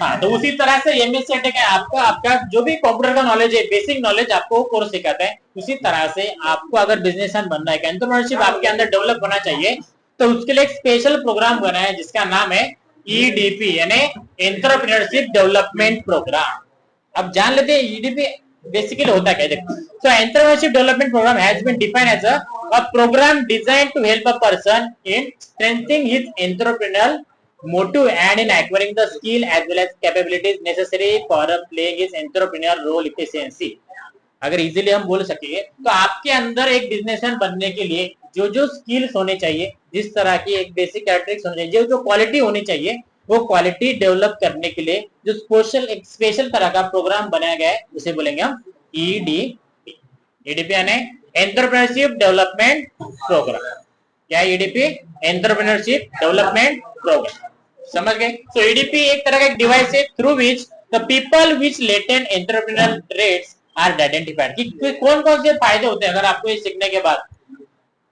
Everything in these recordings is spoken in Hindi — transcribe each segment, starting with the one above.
हाँ, तो उसी तरह से एमएससी टेक है आपका आपका जो भी कंप्यूटर का नॉलेज है, बेसिक नॉलेज आपको कोर्स सिखाता है। उसी तरह से आपको अगर बिजनेसमैन बनना है, एंटरप्रेन्योरशिप आपके अंदर डेवलप होना चाहिए, तो उसके लिए एक स्पेशल प्रोग्राम बना है जिसका नाम है ईडीपी यानी एंटरप्रेन्योरशिप डेवलपमेंट प्रोग्राम। अब जान लेते हैं ईडीपी बेसिकली होता क्या है। So entrepreneurship development programme has been defined as a programme designed to help a person in strengthening his entrepreneurial motive and in acquiring the skill as well as capabilities necessary for playing his entrepreneurial role efficiency। अगर इजीली हम बोल सकेंगे तो आपके अंदर एक बिजनेसमैन बनने के लिए जो जो स्किल्स होने चाहिए, जिस तरह की एक बेसिक कैरेक्टरिस्टिक्स होनी चाहिए, जो जो क्वालिटी होनी चाहिए, वो क्वालिटी डेवलप करने के लिए जो एक स्पेशल तरह का प्रोग्राम बनाया गया है उसे बोलेंगे हम ईडीपी। ईडीपी यानी एंटरप्रेन्योरशिप डेवलपमेंट प्रोग्राम। क्या ईडीपी? Entrepreneurship development program. समझ गए? सो ईडीपी एक तरह का एक डिवाइस है through which the people which latent entrepreneurial traits are identified. कि कौन कौन से फायदे होते हैं अगर आपको ये सीखने के बाद,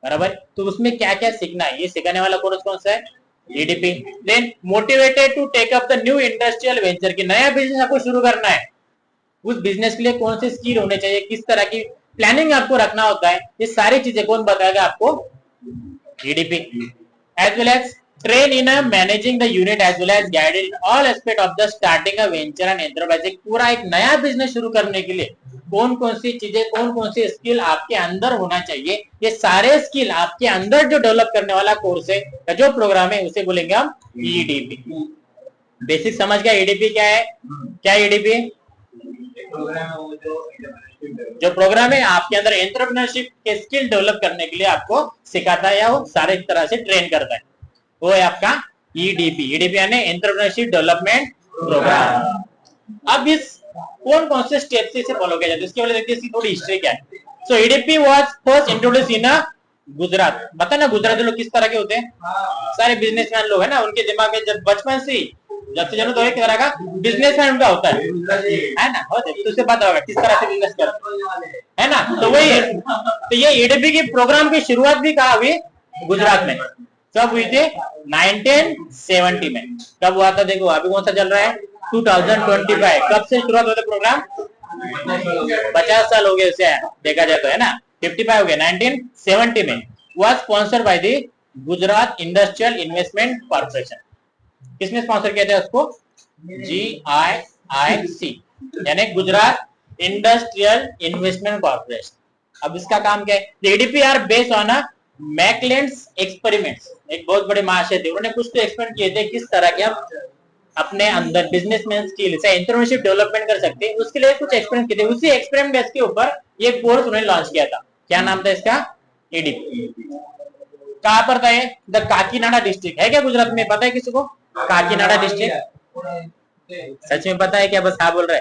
बराबर, तो उसमें क्या क्या सीखना है, ये सिखाने वाला कोर्स कौन सा है? EDP. Then motivated to take up the new industrial venture, की नया बिजनेस आपको शुरू करना है, उस बिजनेस के लिए कौन से स्किल होने चाहिए, किस तरह की प्लानिंग आपको रखना होता है, ये सारी चीजें कौन बताएगा आपको? EDP. As well as train in managing the unit as well as guided in all aspect of the starting a venture and enterprise। एक पूरा एक नया बिजनेस शुरू करने के लिए कौन कौन सी चीजें, कौन कौन सी स्किल आपके अंदर होना चाहिए, ये सारे स्किल आपके अंदर जो डेवलप करने वाला कोर्स है, जो प्रोग्राम है, उसे बोलेंगे हम ईडीपी। बेसिक समझ गया ईडीपी क्या है? क्या ईडीपी? जो प्रोग्राम है आपके अंदर एंटरप्रेन्योरशिप के स्किल डेवलप करने के लिए आपको सिखाता है या वो सारे तरह से ट्रेन करता है, वो है आपका ईडीपी। ईडीपी यानी एंटरप्रेन्योरशिप डेवलपमेंट प्रोग्राम। अब इस कौन कौन से स्टेप से इसे फॉलो किया जाता है, इसके वजह देखिए इसकी थोड़ी हिस्ट्री क्या है। So EDP was first introduce in Gujarat. पता ना गुजरात लोग किस तरह के होते हैं, सारे बिजनेसमैन लोग है ना, उनके दिमाग में जब बचपन से जब से जन्म तो एक तरह का बिजनेसमैन उनका होता है ना, होते तो उसे पता होगा किस तरह से बिजनेस करते है ना। तो वही है, तो ये ईडीपी की प्रोग्राम की शुरुआत भी कहा हुई गुजरात में। कब हुई थी? 1970 में। कब हुआ था? देखो अभी कौन सा चल रहा है? 2025। कब से शुरुआत होता प्रोग्राम? 50 साल हो गए उसे देखा जाए तो, है ना। 55 हो गया 1970 में। Was sponsored by the Gujarat industrial investment corporation. किसने स्पॉन्सर किया था उसको? GIIC यानी गुजरात इंडस्ट्रियल इन्वेस्टमेंट कॉर्पोरेशन। अब इसका काम क्या है? EDP are based on McClelland's experiments. एक बहुत बड़े महाशय थे, उन्होंने कुछ तो एक्सपेरिमेंट किए थे किस तरह के हम अपने अंदर बिजनेसमैन स्किल से एंटरप्रेन्योरशिप डेवलपमेंट कर सकते हैं, उसके लिए कुछ एक्सपेरिमेंट किए थे। उसी एक्सपेरिमेंट बेस के ऊपर ये कोर्स उन्होंने लॉन्च किया था। क्या नाम था इसका? ईडीपी। कहां पर था ये? द काकीनाडा डिस्ट्रिक्ट है क्या गुजरात में? पता है किसी को काकीनाडा डिस्ट्रिक्ट? सच में पता है क्या? बस हाँ बोल रहे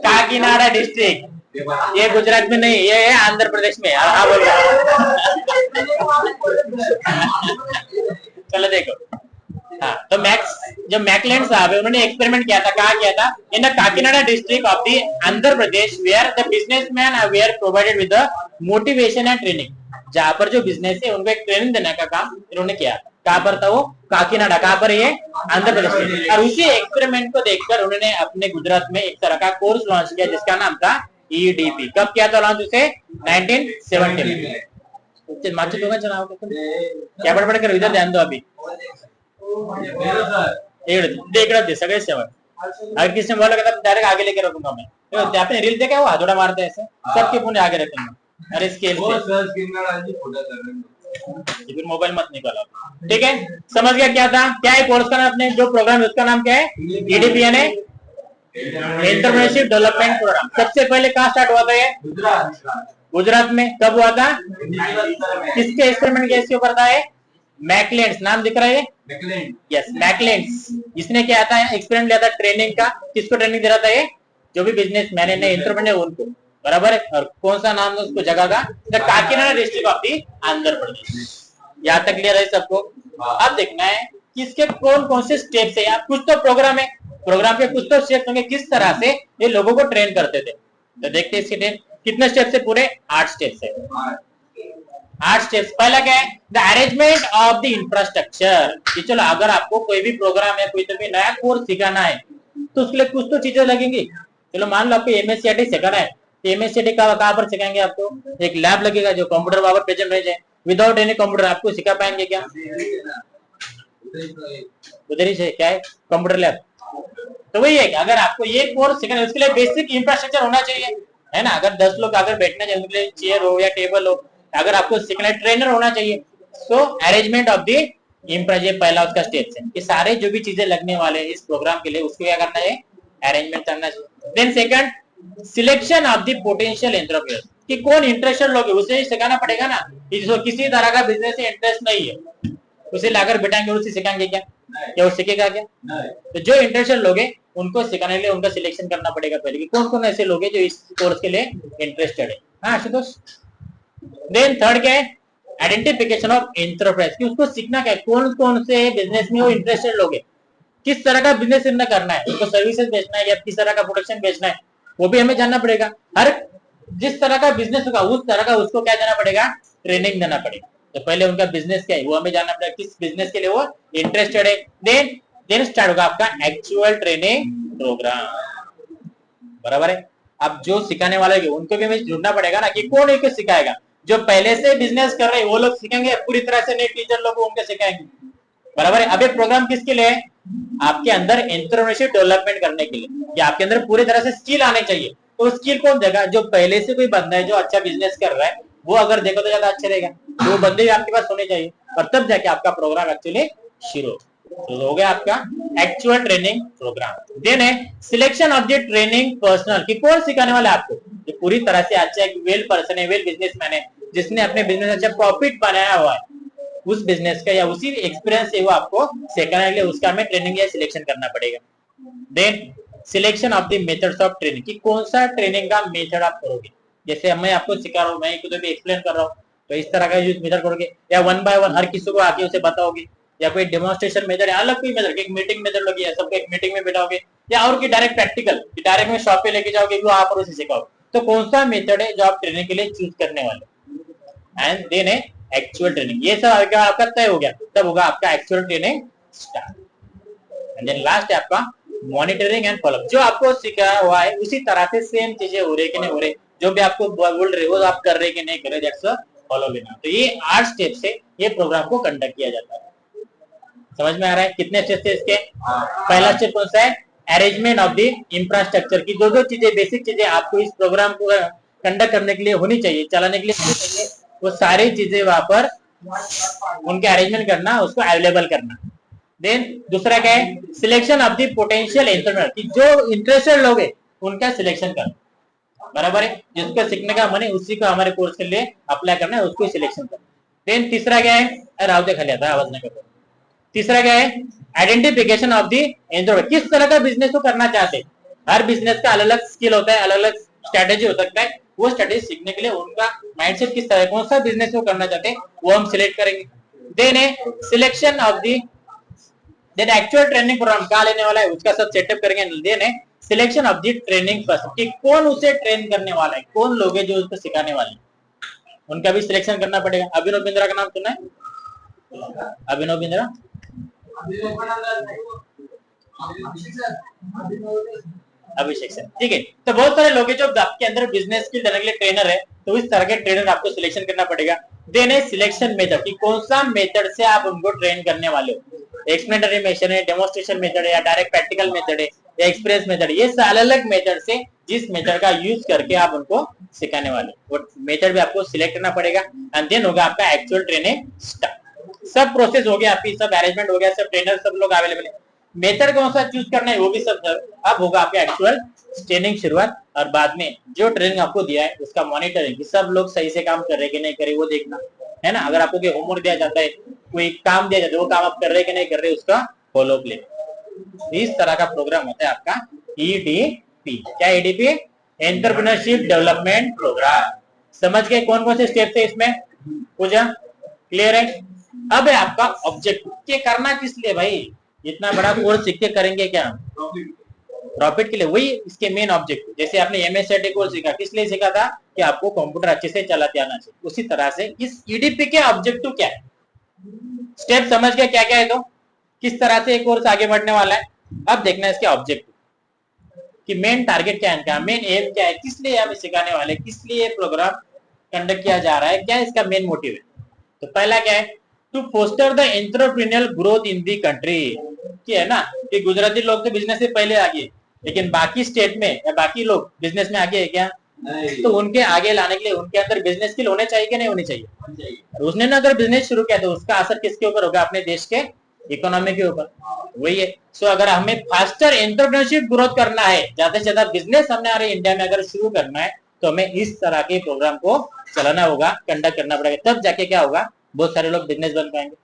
काकीनाडा डिस्ट्रिक्ट ये गुजरात में नहीं, ये है आंध्र प्रदेश में। हाँ बोल रहा चलो देखो, हाँ तो जो मैकलैंड साहब है उन्होंने एक्सपेरिमेंट किया था। कहा किया था? In the Kakinada district of the Andhra Pradesh where the businessman are were provided with the motivation and training. जहां पर जो बिजनेस है उनको एक ट्रेनिंग देने का काम इन्होंने किया। कहां पर था वो? काकीनाडा। कहां पर? ये आंध्र प्रदेश में। और उसी एक्सपेरिमेंट को देखकर उन्होंने अपने गुजरात में एक तरह का कोर्स लॉन्च किया जिसका नाम था ईडीपी। कब किया था लॉन्च उसे? 1970 में। माचिस होगा चलाओ क्या बड़बड़ कर, इधर ध्यान दो। अभी देख रहा थे सगळे सेवन। अगर किसने बोला डायरेक्ट आगे लेके रखूंगा मैं। तो आपने रील देखा? वो हाथोड़ा मारते ऐसे सबके पुण्य आगे रखेंगे। अरे स्केल फिर मोबाइल मत निकालो, ठीक है। समझ गया क्या था? क्या है कोर्स का नाम? अपने जो प्रोग्राम उसका नाम क्या है? ईडीपी यानी एंटरप्रेन्योरशिप डेवलपमेंट प्रोग्राम। सबसे पहले कहाँ स्टार्ट हुआ था ये? गुजरात में। कब हुआ था? किसके एक्सपेरिमेंट के इसके ऊपर था ये? मैकलेंड्स। नाम दिख रहा है? यस मैकलेंड्स। इसने क्या था? एक्सपेरिमेंट लिया था ट्रेनिंग का। किसको ट्रेनिंग दे रहा था ये? जो भी बिजनेस मैन है, एंटरप्रेन्योर उनको, बराबर है। और कौन सा नाम है उसको जगह का? The Kakinada district of the Andhra Pradesh. यहाँ तक क्लियर है सबको? अब देखना है कि इसके कौन कौन से स्टेप्स है। यार कुछ तो प्रोग्राम है, प्रोग्राम के कुछ तो स्टेप्स होंगे किस तरह से ये लोगों को ट्रेन करते थे। तो देखते हैं इसके कितने स्टेप्स है? पूरे 8 स्टेप्स है। 8 स्टेप्स। पहला क्या है, the arrangement of the infrastructure, कि चलो अगर आपको कोई भी प्रोग्राम है, कोई तो भी नया कोर्स सिखाना है, तो उसके लिए कुछ तो चीजें लगेंगी। चलो मान लो आपको एमएससीआईटी सिखाना है, तो एमएससीआईटी कहाँ पर सिखाएंगे आपको? एक लैब लगेगा जो कंप्यूटर वहां पर प्रेजेंट रह जाए। विदाउट एनी कंप्यूटर आपको सिखा पाएंगे क्या? उधर ही से क्या है, कंप्यूटर लैब। तो वही है कि अगर आपको ये कोर्स सीखना है, उसके लिए बेसिक इंफ्रास्ट्रक्चर होना चाहिए, है ना। अगर 10 लोग अगर बैठना चाहिए, उनके लिए चेयर हो या टेबल हो, अगर आपको सीखना है, ट्रेनर होना चाहिए। सो अरेंजमेंट ऑफ द इंफ्रा, ये पहला उसका स्टेप है कि सारे जो भी चीजें लगने वाले हैं इस प्रोग्राम के लिए, उसको क्या करना है, अरेंजमेंट करना चाहिए। Then second, selection of the potential entrepreneur, कि कौन इंटरेस्टेड लोग है उसे सिखाना पड़ेगा ना। जिसको किसी तरह का बिजनेस से इंटरेस्ट नहीं है, उसे लाकर बिठाएंगे, उसे सिखाएंगे क्या? क्या वो सीखेगा क्या? तो जो इंटरेस्टेड लोग हैं उनको सिखाने के लिए उनका सिलेक्शन करना पड़ेगा पहले, कि कौन कौन ऐसे लोग हैं जो इस कोर्स के लिए इंटरेस्टेड है। हाँ आशुतोष। देन थर्ड क्या है, आइडेंटिफिकेशन ऑफ एंटरप्राइज, कि उसको सीखना क्या है, कौन कौन से बिजनेस में वो इंटरेस्टेड लोग हैं, किस तरह का बिजनेस इनका करना है, उनको सर्विसेज बेचना है या किस तरह का प्रोडक्शन बेचना है, वो भी हमें जानना पड़ेगा। हर जिस तरह का बिजनेस होगा उस तरह का उसको क्या देना पड़ेगा, ट्रेनिंग देना पड़ेगा। तो पहले उनका बिजनेस क्या है वो हमें जानना पड़ेगा, किस बिजनेस के लिए वो इंटरेस्टेड है। देन स्टार्ट होगा आपका एक्चुअल ट्रेनिंग प्रोग्राम। बराबर है। अब जो सिखाने वाले हैं उनको भी हमें ढूंढना पड़ेगा ना कि कौन एक सिखाएगा। जो पहले से बिजनेस कर रहे हैं वो लोग सिखाएंगे, पूरी तरह से नए टीचर लोग उनके सिखाएंगे। बराबर है। अब एक प्रोग्राम किसके लिए है, आपके अंदर एंटरप्रेन्योरशिप डेवलपमेंट करने के लिए, या आपके अंदर पूरी तरह से स्किल आने चाहिए। तो स्किल कौन देगा, जो पहले से कोई बंदा है जो अच्छा बिजनेस कर रहा है, वो अगर देखो तो ज्यादा अच्छा रहेगा। तो वो बंदे भी आपके पास होने चाहिए, और तब जाके आपका प्रोग्राम एक्चुअली शुरू तो हो गया आपका एक्चुअल ट्रेनिंग प्रोग्राम। देन है selection of the training personal, कि कौन सिखाने वाला आपको, जो पूरी तरह से अच्छा एक वेल पर्सन है, वेल बिजनेसमैन है, जिसने अपने बिजनेस अच्छा प्रॉफिट बनाया हुआ है, उस बिजनेस का या उसी एक्सपीरियंस से वो आपको सिखाने के लिए उसका हमें ट्रेनिंग या सिलेक्शन करना पड़ेगा। Then selection of the methods of training, कि कौन सा ट्रेनिंग का मेथड आप करोगे। जैसे मैं आपको सिखा रहा हूँ, मैं खुद भी एक्सप्लेन कर रहा हूँ, तो इस तरह का यूज मेथड करोगे, या वन बाय वन हर किसी को आके उसे बताओगे, या कोई डेमोन्स्ट्रेशन मेथड है, अलग कोई मेथड, एक मीटिंग मेथड लोगे, या सबको एक मीटिंग में बिठाओगे, या और की डायरेक्ट प्रैक्टिकल, डायरेक्ट में शॉप पे लेके जाओगे, वहां पर उसे सिखाओगे। तो कौन सा मेथड है जो आप ट्रेनिंग के लिए चूज करने वाले, एंड देन है एक्चुअल ट्रेनिंग। ये सब आपका तय हो गया, तब होगा आपका actual training start. And then last है आपका मॉनिटरिंग एंड फॉलोअप, जो आपको सिखाया हुआ है उसी तरह से सेम चीजें हो रही कि नहीं हो रही, जो भी आपको बोल रहे हो आप कर रहे कि नहीं कर रहे, दैट्स फॉलो लेना। तो ये 8 स्टेप से ये प्रोग्राम को कंडक्ट किया जाता है। समझ में आ रहा है कितने स्टेप थे इसके? पहला स्टेप कौन सा है, अरेंजमेंट ऑफ द इंफ्रास्ट्रक्चर, की जो जो चीजें बेसिक चीजें आपको इस प्रोग्राम को कंडक्ट करने के लिए होनी चाहिए, चलाने के लिए होनी चाहिए, वो सारी चीजें वहां पर उनके अरेंजमेंट करना, उसको अवेलेबल करना। देन दूसरा क्या है, selection of the potential entrepreneur, कि जो इंटरेस्टेड लोग हैं उनका सिलेक्शन करना। बराबर है। जिसको सीखने का मन है उसी को हमारे कोर्स के लिए अप्लाई करना है, उसको सिलेक्शन करना। देन तीसरा क्या है, रावते खाली आता है आवाज नहीं करता। तीसरा क्या है, आइडेंटिफिकेशन ऑफ द एंटरप्रेन्योर, किस तरह का बिजनेस को करना चाहते हैं। हर बिजनेस का अलग अलग स्किल होता है, अलग अलग स्ट्रेटेजी हो सकता है, वो स्ट्रेटेजी सीखने के लिए उनका माइंडसेट किस तरह, कौन सा बिजनेस को करना चाहते हैं वो हम सिलेक्ट करेंगे। देन है selection of the, then actual training program कहाँ लेने वाला है उसका सब सेटअप करेंगे। देन है selection of the training person, कि कौन उसे ट्रेन करने वाला है, कौन लोग हैं जो उसको सिखाने वाले हैं, उनका भी सिलेक्शन करना पड़ेगा। अभिनव बिंद्रा का नाम सुना है? अभिनव बिंद्रा, अभिषेक सर, ठीक है। तो बहुत सारे लोग हैं जो आपके अंदर बिजनेस स्किल देने के लिए ट्रेनर है, तो इस तरह के ट्रेनर आपको सिलेक्शन करना पड़ेगा। देन है सिलेक्शन मेथड, कि कौन सा मेथड से आप उनको ट्रेन करने वाले हो, एक्सप्लेनेटरी मेथड है, डेमोन्स्ट्रेशन मेथड है, या डायरेक्ट प्रैक्टिकल मेथड है, या एक्सपीरियंस मेथड, ये अलग अलग मेथड से जिस मेथड का यूज करके आप उनको सिखाने वाले, वो मेथड भी आपको सिलेक्ट करना पड़ेगा। एंड देन होगा आपका एक्चुअल ट्रेनिंग स्टार्ट। सब प्रोसेस हो गया, आपकी सब अरेंजमेंट हो गया, सब ट्रेनर सब लोग अवेलेबल है, मेथड कौन सा चूज करना है वो भी सब। अब होगा आपका एक्चुअल ट्रेनिंग शुरुआत, और बाद में जो ट्रेनिंग आपको दिया है उसका मॉनिटरिंग, कि सब लोग सही से काम कर रहे कि नहीं कर रहे वो देखना है ना। अगर आपको कोई होमवर्क दिया जाता है, कोई काम दिया जाता है, वो काम आप कर रहे कि नहीं कर रहे उसका फॉलोअप ले। इस तरह का प्रोग्राम होता है आपका ईडीपी। क्या ईडीपी? Entrepreneurship development program. समझ गए कौन कौन से स्टेप थे इसमें? पूजा क्लियर है? अब है आपका ऑब्जेक्टिव, के करना किस लिए भाई, इतना बड़ा कोर्स सीख के करेंगे क्या? प्रॉफिट के लिए, वही इसके मेन ऑब्जेक्टिव। जैसे आपने एमएसआईटी कोर्स सीखा, किस लिए सीखा था कि आपको कंप्यूटर अच्छे से चलाते आना चाहिए। उसी तरह से इस ईडीपी के ऑब्जेक्टिव क्या है, स्टेप समझ गया क्या क्या है, तो किस तरह से एक कोर्स आगे बढ़ने वाला है। अब देखना है इसके ऑब्जेक्टिव कि मेन टारगेट क्या है इनका, मेन एम क्या है, किस लिए हम सिखाने वाले, किस लिए प्रोग्राम कंडक्ट किया जा रहा है, क्या इसका मेन मोटिव है। तो पहला क्या है, to foster the entrepreneurial growth in the country, कि है ना कि गुजराती लोग तो बिजनेस से पहले आगे, लेकिन बाकी स्टेट में या बाकी लोग बिजनेस में आगे है क्या, तो उनके आगे लाने के लिए उनके अंदर बिजनेस स्किल होने चाहिए कि नहीं होनी चाहिए। उसने ना अगर बिजनेस शुरू किया तो उसका असर किसके ऊपर होगा, अपने देश के इकोनॉमी के ऊपर, वही है। सो अगर हमें फास्टर एंटरप्रेन्योरशिप ग्रोथ करना है, ज्यादा से ज्यादा बिजनेस हमने हमारे इंडिया में अगर शुरू करना है, तो हमें इस तरह के प्रोग्राम को चलाना होगा, कंडक्ट करना पड़ेगा, तब जाके क्या होगा, बहुत सारे लोग बिजनेस बन पाएंगे।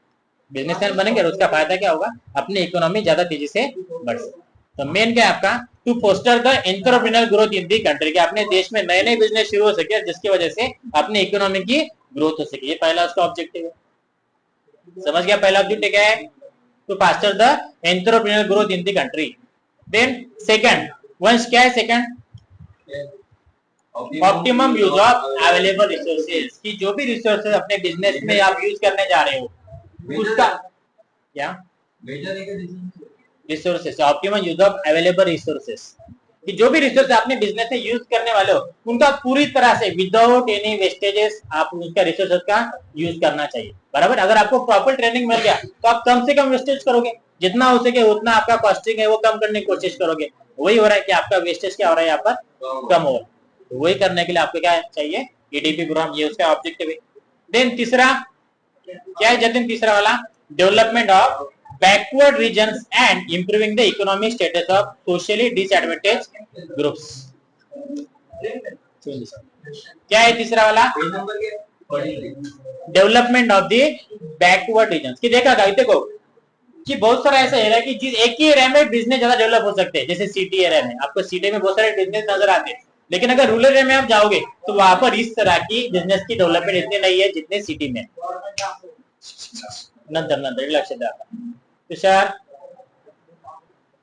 बिजनेसमैन बनेंगे और उसका फायदा क्या होगा, अपनी इकोनॉमी ज्यादा तेजी से बढ़ सकती। तो मेन क्या है आपका, to foster the entrepreneurial growth in the country, कि अपने देश में नए नए बिजनेस शुरू हो सके जिसकी वजह से अपनी इकोनॉमी की ग्रोथ हो सके। ये पहला उसका ऑब्जेक्टिव है। समझ गया पहला ऑब्जेक्टिव क्या है, to foster the entrepreneurial growth in the country. Then second, वंश क्या है second, optimum use of available resources, कि जो भी रिसोर्सेज अपने बिजनेस में आप यूज करने जा रहे हो उसका क्या, resources, optimum use of available resources, कि जो भी रिसोर्स आपने बिजनेस में यूज करने वाले हो उनका पूरी तरह से विदाउट एनी वेस्टेजेस आप उसका रिसोर्सेज का यूज करना चाहिए। बराबर, अगर आपको प्रॉपर ट्रेनिंग मिल गया तो आप कम से कम वेस्टेज करोगे, जितना हो सके उतना आपका कॉस्टिंग है वो कम करने की कोशिश करोगे। वही हो रहा है कि आपका वेस्टेज क्या हो रहा है यहाँ पर, कम हो रहा है। तो वही करने के लिए आपको क्या चाहिए, ईडीपी प्रोग्राम, ये उसका ऑब्जेक्टिव है। देन तीसरा क्या है जतिन, तीसरा वाला, development of backward regions and improving the economic status of socially disadvantage groups. क्या है तीसरा वाला, development of the backward regions, कि देखा देखो कि बहुत सारा ऐसा एरिया कि जिस एक ही एरिया में बिजनेस ज्यादा डेवलप हो सकते हैं, जैसे सिटी एरिया में आपको सिटी में बहुत सारे बिजनेस नजर आते हैं, लेकिन अगर रूरल एरिया में आप जाओगे तो वहां पर इस तरह की बिजनेस की डेवलपमेंट इतनी नहीं है जितने सिटी में। नंतर नंतर लक्ष द्या तुषार।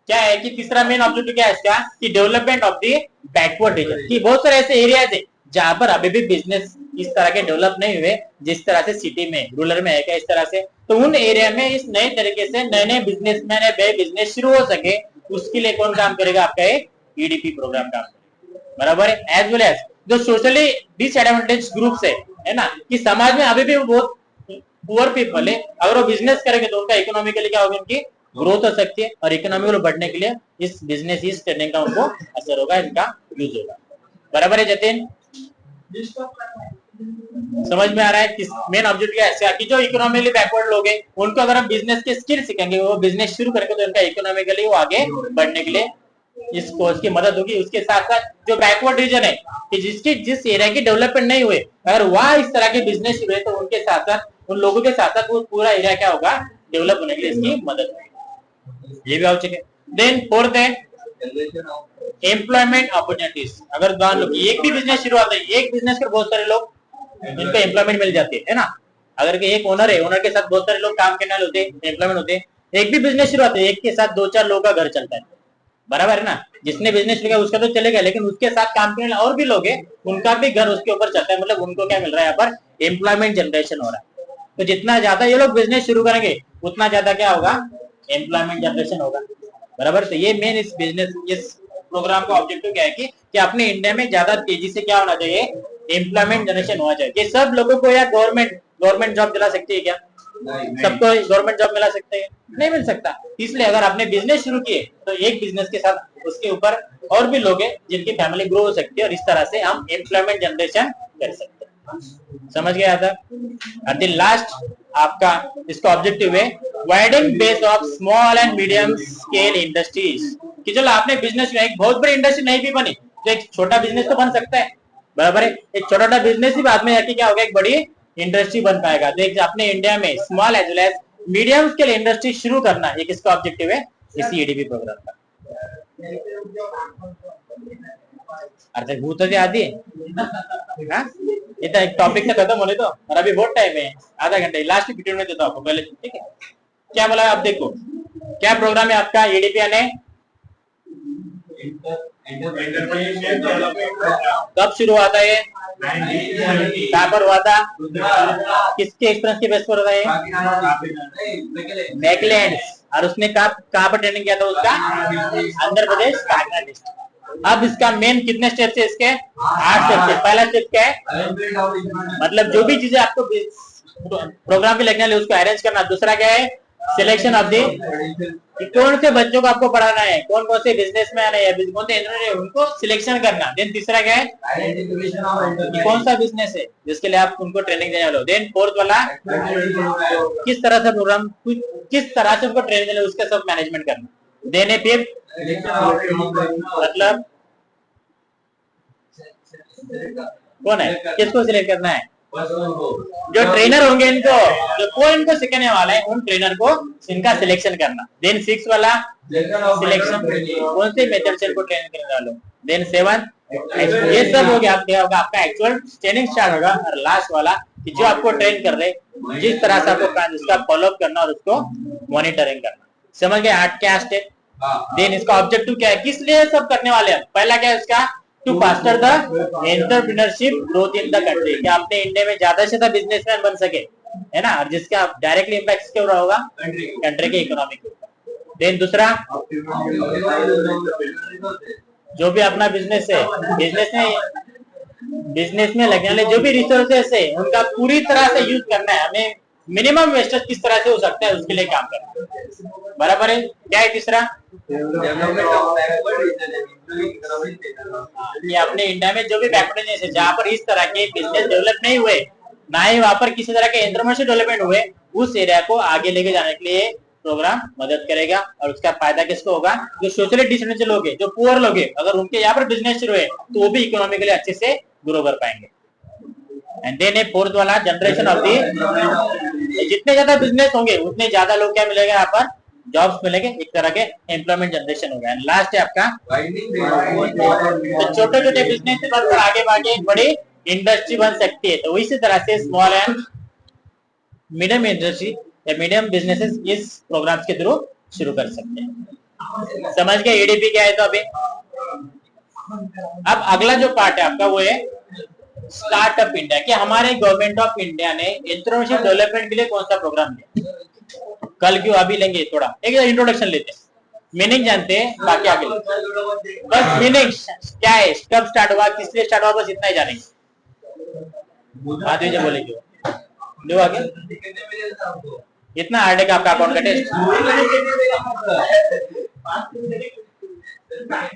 क्या है कि तीसरा मेन ऑब्जेक्टिव क्या है इसका, कि development of the backward region, कि बहुत सारे ऐसे एरियाज है जहां पर अभी भी बिजनेस इस तरह के डेवलप नहीं हुए जिस तरह से सिटी में रूरल में है क्या, इस तरह से। तो उन एरिया में इस नए तरीके से नए नए बिजनेसमैन है बिजनेस शुरू हो सके, उसके लिए कौन काम करेगा, आपका एक ईडीपी प्रोग्राम काम करेगा। बराबर है। एज वेल एज जो सोशली डिसएडवांटेज ग्रुप्स है ना, कि समाज में अभी भी बहुत पुअर पीपल है, अगर वो बिजनेस करेंगे तो उनका इकोनॉमिकली क्या होगी, उनकी ग्रोथ हो सकती है, और इकोनॉमिकली बढ़ने के लिए इस बिजनेस इस ट्रेनिंग का उनको असर होगा, इनका यूज होगा। बराबर है जतिन, समझ में आ रहा है कि मेन ऑब्जेक्टिव क्या है, कि जो इकोनॉमिकली बैकवर्ड लोग हैं उनको अगर हम बिजनेस के स्किल सिखाएंगे, वो बिजनेस शुरू करेंगे तो उनका इकोनॉमिकली वो आगे बढ़ने के लिए इस कोर्स की मदद होगी। उसके साथ साथ जो बैकवर्ड रीजन है कि जिस एरिया की डेवलपमेंट नहीं हुए, अगर वहां इस तरह के बिजनेस शुरू है तो उनके साथ साथ उन लोगों के साथ साथ वो पूरा एरिया क्या होगा, डेवलप होने के लिए इसकी मदद होगी। ये भी आवश्यक है। देन फोर्थ है एम्प्लॉयमेंट अपॉर्चुनिटीज। अगर एक भी बिजनेस शुरू होता है, एक बिजनेस पर बहुत सारे लोग इनको एम्प्लॉयमेंट मिल जाती है ना। अगर एक ओनर है, ओनर के साथ बहुत सारे लोग काम करने वाले होते हैं, एम्प्लॉयमेंट होते हैं। एक भी बिजनेस शुरू होता है, एक के साथ 2-4 लोगों का घर चलता है। बराबर है ना, जिसने बिजनेस किया उसका तो चलेगा, लेकिन उसके साथ काम करने और भी लोग हैं, उनका भी घर उसके ऊपर चलता है, मतलब उनको क्या मिल रहा है, यहाँ पर एम्प्लॉयमेंट जनरेशन हो रहा है। तो जितना ज्यादा ये लोग बिजनेस शुरू करेंगे उतना ज्यादा क्या होगा, एम्प्लॉयमेंट जनरेशन होगा। बराबर, तो ये मेन इस बिजनेस इस प्रोग्राम का ऑब्जेक्टिव क्या है कि अपने इंडिया में ज्यादा तेजी से क्या होना चाहिए, एम्प्लॉयमेंट जनरेशन होना चाहिए। कि सब लोगों को या गवर्नमेंट जॉब दिला सकती है क्या, सबको गवर्नमेंट जॉब मिला सकते हैं, नहीं मिल सकता। इसलिए अगर आपने बिजनेस शुरू किए तो एक बिजनेस के साथ उसके ऊपर और भी लोग हैं जिनकी फैमिली ग्रो हो सकती है, और इस तरह से हम एम्प्लॉयमेंट जनरेशन कर सकते हैं। समझ गया था। अभी लास्ट आपका इसका ऑब्जेक्टिव है widening base of small and medium scale industries, कि चलो आपने बिजनेस में एक बहुत बड़ी इंडस्ट्री नहीं भी बनी तो एक छोटा बिजनेस तो बन सकता है। बराबर है, एक छोटा बिजनेस ही बाद में जाके क्या होगा, एक बड़ी इंडस्ट्री बन पाएगा। देख अपने इंडिया में small as well as medium scale industry शुरू करना एक इसका ऑब्जेक्टिव है इसी ईडीपी प्रोग्राम का। अरे भूत आदि इतना एक टॉपिक से खत्म होने दो, और अभी बहुत टाइम है, आधा घंटे, लास्ट वीडियो में देता हूँ आपको पहले, ठीक है। क्या बोला आप देखो, क्या प्रोग्राम है आपका ईडीपी, यानी कब शुरू हुआ था ये? कहाँ पर हुआ था? किसके एक्सपीरियंस के बेस पर हुआ है? मैकलैंड। और उसने कहाँ पर ट्रेनिंग किया था उसका? आंध्र प्रदेश काकीनाडा डिस्ट्रिक्ट। अब इसका मेन कितने स्टेप्स है इसके? 8 स्टेप्स है। पहला स्टेप क्या है? मतलब जो भी चीजें आपको प्रोग्राम पे लिखने उसको अरेंज करना। दूसरा क्या है? सिलेक्शन ऑफ दी, कौन से बच्चों को आपको पढ़ाना है, कौन कौन से बिजनेसमैन है या कौन से इंजीनियर है, उनको सिलेक्शन करना। देन तीसरा क्या है? कौन सा बिजनेस है जिसके लिए आप उनको ट्रेनिंग देने वाले हो। देन फोर्थ वाला, किस तरह से प्रोग्राम, किस तरह से उनको ट्रेनिंग देना, उसका सब मैनेजमेंट करना। देने फिर मतलब कौन है, किसको सिलेक्ट करना है? जो ट्रेनर होंगे इनको, जो कोई इनको सिखाने वाला है, उन ट्रेनर को इनका सिलेक्शन करना। देन 6 वाला सिलेक्शन, कौन से मेथड से इनको ट्रेनिंग करने वाले। देन 7, ये सब हो गया आपका एक्चुअल ट्रेनिंग स्टार्ट होगा। और लास्ट वाला कि जो आपको ट्रेन कर रहे, जिस तरह से आपको उसका फॉलोअप करना और उसको मॉनिटरिंग करना। समझ गए 8 क्या स्टेप? देन इसका ऑब्जेक्टिव क्या है, किस लिए सब करने वाले हैं? पहला क्या है इसका? To foster the entrepreneurship growth in the country, कि आपने इंडिया में ज्यादा से ज्यादा बिजनेसमैन बन सके, है ना, और जिसका डायरेक्टली इम्पैक्ट किसके ऊपर होगा? कंट्री के इकोनॉमी के ऊपर। देन दूसरा, जो भी अपना बिजनेस है, बिजनेस में लगने वाले जो भी रिसोर्सेस है, उनका पूरी तरह से यूज करना है। हमें मिनिमम वेस्टेज किस तरह से हो सकता है उसके लिए काम करना है। बराबर है? क्या है तीसरा? कि अपने इंडिया में जो भी बैकवर्डनेस है, जहाँ पर इस तरह के बिजनेस डेवलप नहीं हुए, ना ही वहां पर किसी तरह के एंटरप्रेन्योरशिप डेवलपमेंट हुए, उस एरिया को आगे लेके जाने के लिए प्रोग्राम मदद करेगा। और उसका फायदा किसको होगा? जो सोशली डिसएडवांटेज लोग हैं, जो पुअर लोग हैं, अगर उनके यहाँ पर बिजनेस शुरू है तो वो भी इकोनॉमिकली अच्छे से ग्रो कर पाएंगे। एंड देन ए फोर्थ वाला, जनरेशन ऑफ दी, जितने ज्यादा बिजनेस होंगे उतने ज्यादा लोग क्या मिलेगा यहाँ पर? जॉब्स मिलेंगे, एक तरह के एम्प्लॉयमेंट जनरेशन होगा। एंड लास्ट है आपका, तो छोटे छोटे बिजनेस से बढ़कर आगे आगे बड़ी इंडस्ट्री बन सकती है। तो इसी तरह से स्मॉल एंड मीडियम इंडस्ट्री या मीडियम बिजनेसेस इस प्रोग्राम के थ्रू शुरू कर सकते हैं। समझ गए ईडीपी क्या है? तो अभी अब अगला जो पार्ट है आपका वो है स्टार्टअप इंडिया, कि हमारे गवर्नमेंट ऑफ इंडिया ने एंटरप्रेन्योरशिप डेवलपमेंट के लिए कौन सा प्रोग्राम दिया। कल क्यों, अभी लेंगे थोड़ा, एक इंट्रोडक्शन लेते हैं, मीनिंग जानते हैं, बाकी आगे बस मीनिंग क्या है, कब स्टार्ट हुआ, किस लिए स्टार्ट हुआ, बस इतना ही जानेंगे। बाद में बोलेंगे दो आगे, इतना हार्ड है आपका अकाउंट का टेस्ट।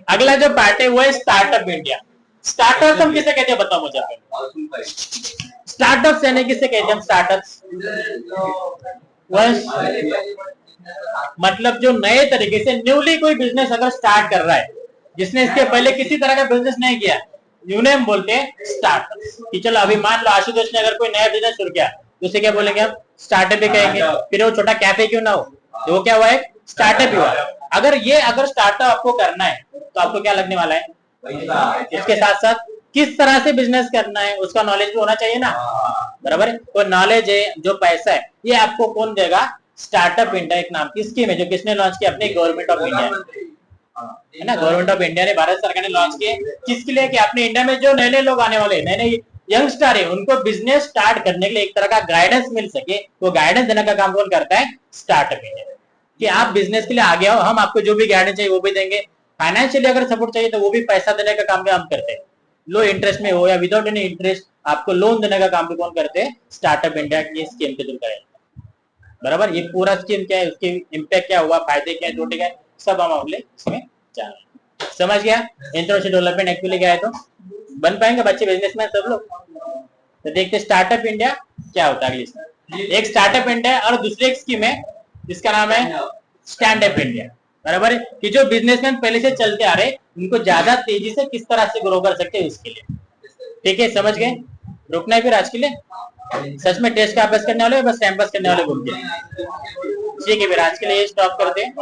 अगला जो पार्ट है वो है स्टार्टअप इंडिया। स्टार्टअप हम किसे कहते हैं बताओ मुझे। स्टार्टअप यानी किसे कहते हैं? स्टार्टअप्स मतलब जो नए तरीके से न्यूली कोई बिजनेस अगर स्टार्ट कर रहा है, जिसने इसके पहले किसी तरह का बिजनेस नहीं किया, उन्हें हम बोलते हैं स्टार्टअप। कि चलो अभी मान लो आशुतोष ने अगर कोई नया बिजनेस शुरू किया, तो उसे क्या बोलेंगे हम? स्टार्टअप ही कहेंगे। फिर वो छोटा कैफे क्यों ना हो, तो वो क्या हुआ है? स्टार्टअप ही हुआ। अगर स्टार्टअप आपको करना है तो आपको क्या लगने वाला है? इसके साथ साथ किस तरह से बिजनेस करना है उसका नॉलेज भी होना चाहिए ना। बराबर है? तो नॉलेज है, जो पैसा है, ये आपको कौन देगा? स्टार्टअप इंडिया एक नाम की स्कीम है जो किसने लॉन्च की? अपने गवर्नमेंट ऑफ इंडिया, है ना। गवर्नमेंट ऑफ इंडिया ने, भारत सरकार ने लॉन्च किए, किसके लिए? कि अपने इंडिया में जो नए नए लोग आने वाले, नए नए यंगस्टर है, उनको बिजनेस स्टार्ट करने के लिए एक तरह का गाइडेंस मिल सके। वो गाइडेंस देने का काम कौन करता है? Startup India. कि आप बिजनेस के लिए आगे आओ, हम आपको जो भी गाइडेंस चाहिए वो भी देंगे। फाइनेंशियली अगर सपोर्ट चाहिए तो वो भी पैसा देने का काम भी हम करते हैं। लो इंटरेस्ट में हो या विदाउट एनी इंटरेस्ट आपको लोन देने का काम भी कौन करते हैं? स्टार्टअप इंडिया की स्कीम के थ्रू करेंगे। बराबर? ये पूरा स्कीम क्या है, उसकी इम्पैक्ट क्या हुआ, फायदे क्या है, टोटे क्या है, सब हम अगले इसमें जान। समझ गया एंटरप्रेन्योरशिप डेवलपमेंट एक्चुअली क्या है? तो बन पाएंगे बच्चे बिजनेसमैन सब लोग। तो देखते स्टार्टअप इंडिया क्या होता है अगली। एक स्टार्टअप इंडिया और दूसरी एक स्कीम है जिसका नाम है स्टैंड अप इंडिया। बराबर है? कि जो बिजनेसमैन पहले से चलते आ रहे उनको ज्यादा तेजी से किस तरह से ग्रो कर सकते हैं उसके लिए। ठीक है, समझ गए? रुकना है फिर आज के लिए? सच में टेस्ट का अभ्यास करने वाले बस टाइम पास करने वाले बोल के? ठीक है, फिर आज के लिए स्टॉप करते हैं।